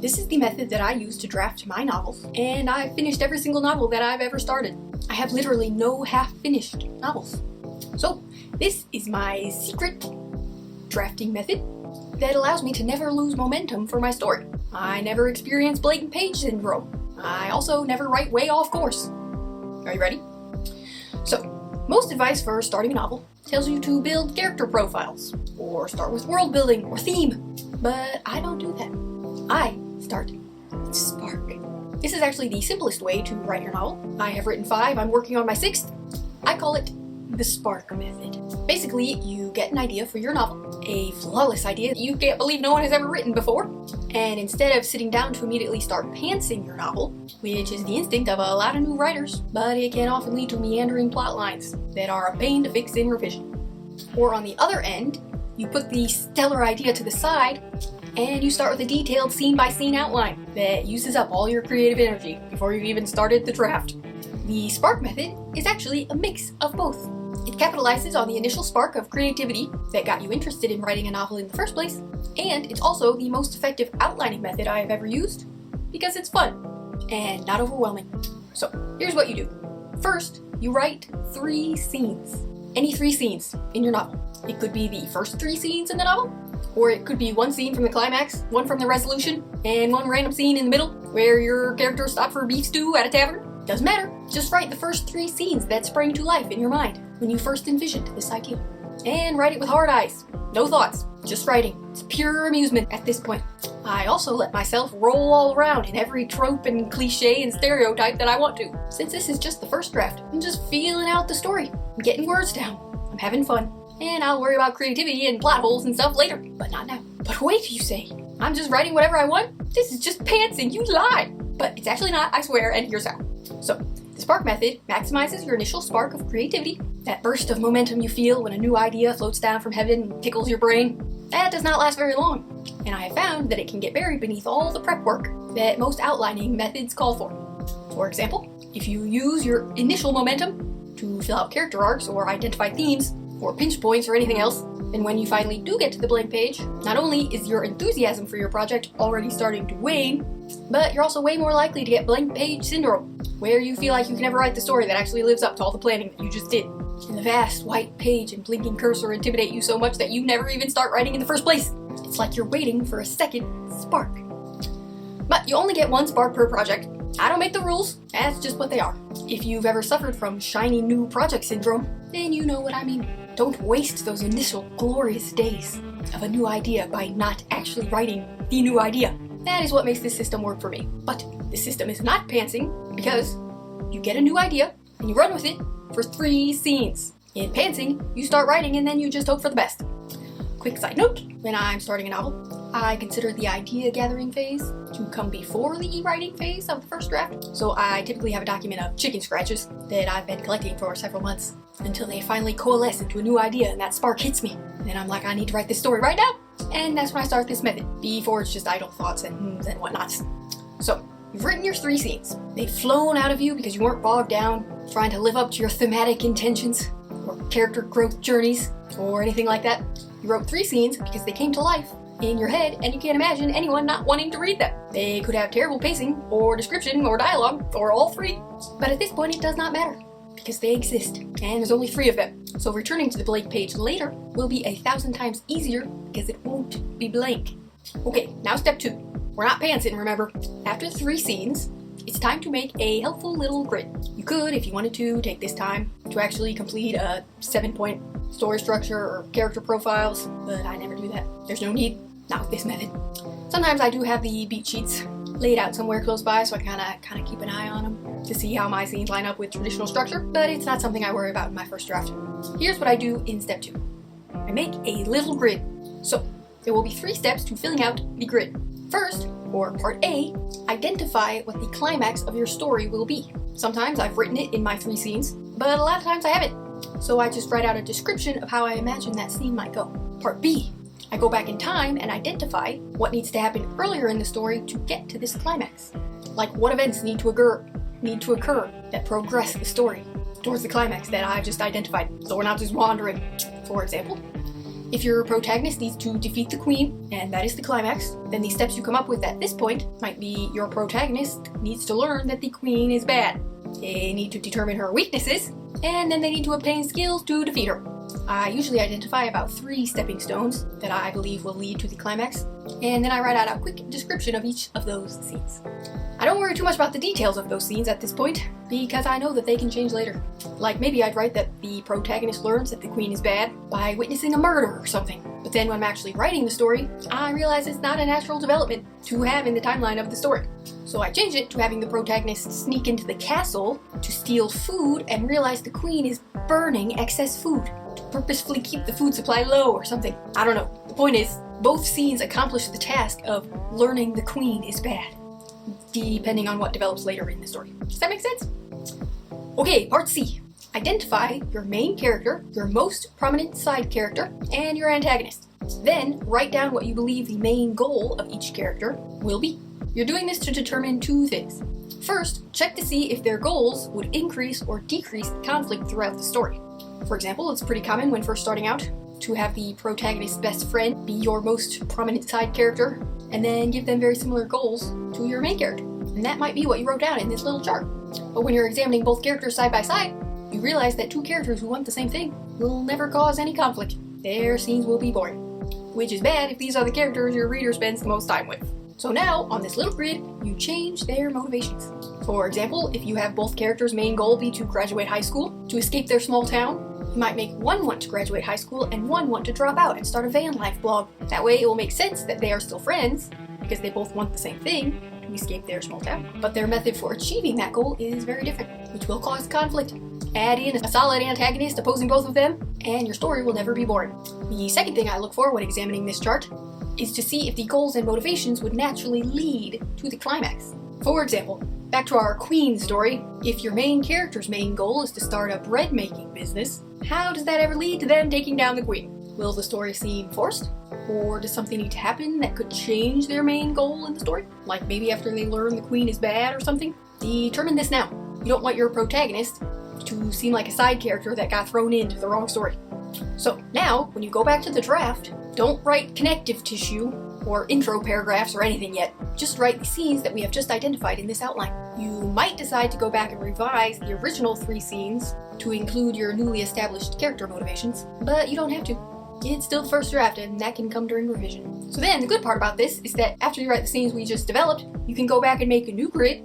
This is the method that I use to draft my novels, and I've finished every single novel that I've ever started. I have literally no half-finished novels. So, this is my secret drafting method that allows me to never lose momentum for my story. I never experience blank page syndrome. I also never write way off course. Are you ready? So, most advice for starting a novel tells you to build character profiles, or start with world building or theme, but I don't do that. I start with spark. This is actually the simplest way to write your novel. I have written 5, I'm working on my 6th. I call it the spark method. Basically, you get an idea for your novel, a flawless idea that you can't believe no one has ever written before, and instead of sitting down to immediately start pantsing your novel, which is the instinct of a lot of new writers, but it can often lead to meandering plot lines that are a pain to fix in revision. Or on the other end, you put the stellar idea to the side, and you start with a detailed scene-by-scene outline that uses up all your creative energy before you've even started the draft. The spark method is actually a mix of both. It capitalizes on the initial spark of creativity that got you interested in writing a novel in the first place, and it's also the most effective outlining method I have ever used because it's fun and not overwhelming. So here's what you do. First, you write 3 scenes. Any 3 scenes in your novel. It could be the first 3 scenes in the novel, or it could be 1 scene from the climax, 1 from the resolution, and 1 random scene in the middle where your characters stop for beef stew at a tavern. Doesn't matter. Just write the first 3 scenes that sprang to life in your mind when you first envisioned this idea. And write it with hard eyes. No thoughts. Just writing. It's pure amusement at this point. I also let myself roll all around in every trope and cliche and stereotype that I want to. Since this is just the first draft, I'm just feeling out the story. I'm getting words down. I'm having fun. And I'll worry about creativity and plot holes and stuff later, but not now. But wait, you say, I'm just writing whatever I want? This is just pantsing, you lie! But it's actually not, I swear, and here's how. So, the spark method maximizes your initial spark of creativity, that burst of momentum you feel when a new idea floats down from heaven and tickles your brain. That does not last very long, and I have found that it can get buried beneath all the prep work that most outlining methods call for. For example, if you use your initial momentum to fill out character arcs or identify themes, or pinch points or anything else, then when you finally do get to the blank page, not only is your enthusiasm for your project already starting to wane, but you're also way more likely to get blank page syndrome, where you feel like you can never write the story that actually lives up to all the planning that you just did. And the vast white page and blinking cursor intimidate you so much that you never even start writing in the first place. It's like you're waiting for a second spark. But you only get 1 spark per project. I don't make the rules, that's just what they are. If you've ever suffered from shiny new project syndrome, then you know what I mean. Don't waste those initial glorious days of a new idea by not actually writing the new idea. That is what makes this system work for me. But this system is not pantsing because you get a new idea and you run with it for 3 scenes. In pantsing, you start writing and then you just hope for the best. Quick side note, when I'm starting a novel, I consider the idea gathering phase to come before the writing phase of the first draft. So I typically have a document of chicken scratches that I've been collecting for several months until they finally coalesce into a new idea and that spark hits me. And then I'm like, I need to write this story right now. And that's when I start this method, before it's just idle thoughts and whatnots. So, you've written your 3 scenes. They've flown out of you because you weren't bogged down trying to live up to your thematic intentions, or character growth journeys, or anything like that. You wrote 3 scenes because they came to life in your head, and you can't imagine anyone not wanting to read them. They could have terrible pacing, or description, or dialogue, or all 3. But at this point, it does not matter, because they exist, and there's only 3 of them. So returning to the blank page later will be 1,000 times easier because it won't be blank. Okay, now step 2. We're not pantsing, remember. After 3 scenes, it's time to make a helpful little grid. You could, if you wanted to, take this time to actually complete a 7-point story structure or character profiles, but I never do that. There's no need, not with this method. Sometimes I do have the beat sheets laid out somewhere close by, so I kind of keep an eye on them to see how my scenes line up with traditional structure, but it's not something I worry about in my first draft. Here's what I do in step 2. I make a little grid. So, there will be 3 steps to filling out the grid. First, or part A, identify what the climax of your story will be. Sometimes I've written it in my 3 scenes, but a lot of times I haven't. So I just write out a description of how I imagine that scene might go. Part B, I go back in time and identify what needs to happen earlier in the story to get to this climax. Like what events need to occur that progress the story towards the climax that I've just identified, so we're not just wandering. For example, If your protagonist needs to defeat the queen, and that is the climax, then the steps you come up with at this point might be your protagonist needs to learn that the queen is bad. They need to determine her weaknesses, and then they need to obtain skills to defeat her. I usually identify about 3 stepping stones that I believe will lead to the climax, and then I write out a quick description of each of those scenes. I don't worry too much about the details of those scenes at this point, because I know that they can change later. Like maybe I'd write that the protagonist learns that the queen is bad by witnessing a murder or something. But then when I'm actually writing the story, I realize it's not a natural development to have in the timeline of the story. So I change it to having the protagonist sneak into the castle to steal food and realize the queen is burning excess food to purposefully keep the food supply low or something. I don't know. The point is, both scenes accomplish the task of learning the queen is bad, depending on what develops later in the story. Does that make sense? Okay, part C. Identify your main character, your most prominent side character, and your antagonist. Then write down what you believe the main goal of each character will be. You're doing this to determine 2 things. First, check to see if their goals would increase or decrease the conflict throughout the story. For example, it's pretty common when first starting out to have the protagonist's best friend be your most prominent side character, and then give them very similar goals to your main character. And that might be what you wrote down in this little chart. But when you're examining both characters side by side, you realize that 2 characters who want the same thing will never cause any conflict. Their scenes will be boring. Which is bad if these are the characters your reader spends the most time with. So now, on this little grid, you change their motivations. For example, if you have both characters' main goal be to graduate high school, to escape their small town, you might make one want to graduate high school and one want to drop out and start a van life blog. That way it will make sense that they are still friends, because they both want the same thing, to escape their small town. But their method for achieving that goal is very different, which will cause conflict. Add in a solid antagonist opposing both of them, and your story will never be boring. The second thing I look for when examining this chart is to see if the goals and motivations would naturally lead to the climax. For example, back to our queen story, if your main character's main goal is to start a bread making business, how does that ever lead to them taking down the queen? Will the story seem forced? Or does something need to happen that could change their main goal in the story? Like maybe after they learn the queen is bad or something? Determine this now. You don't want your protagonist to seem like a side character that got thrown into the wrong story. So now, when you go back to the draft, don't write connective tissue or intro paragraphs or anything yet. Just write the scenes that we have just identified in this outline. You might decide to go back and revise the original 3 scenes to include your newly established character motivations, but you don't have to. It's still the first draft, and that can come during revision. So then, the good part about this is that after you write the scenes we just developed, you can go back and make a new grid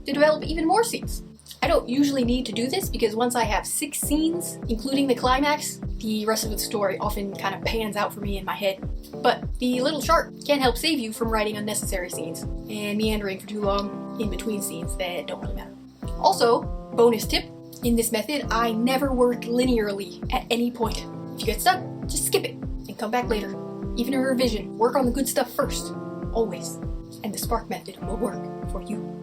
to develop even more scenes. I don't usually need to do this because once I have 6 scenes, including the climax, the rest of the story often kind of pans out for me in my head. But the little chart can help save you from writing unnecessary scenes and meandering for too long in between scenes that don't really matter. Also, bonus tip, in this method I never work linearly at any point. If you get stuck, just skip it and come back later. Even in revision, work on the good stuff first, always, and the spark method will work for you.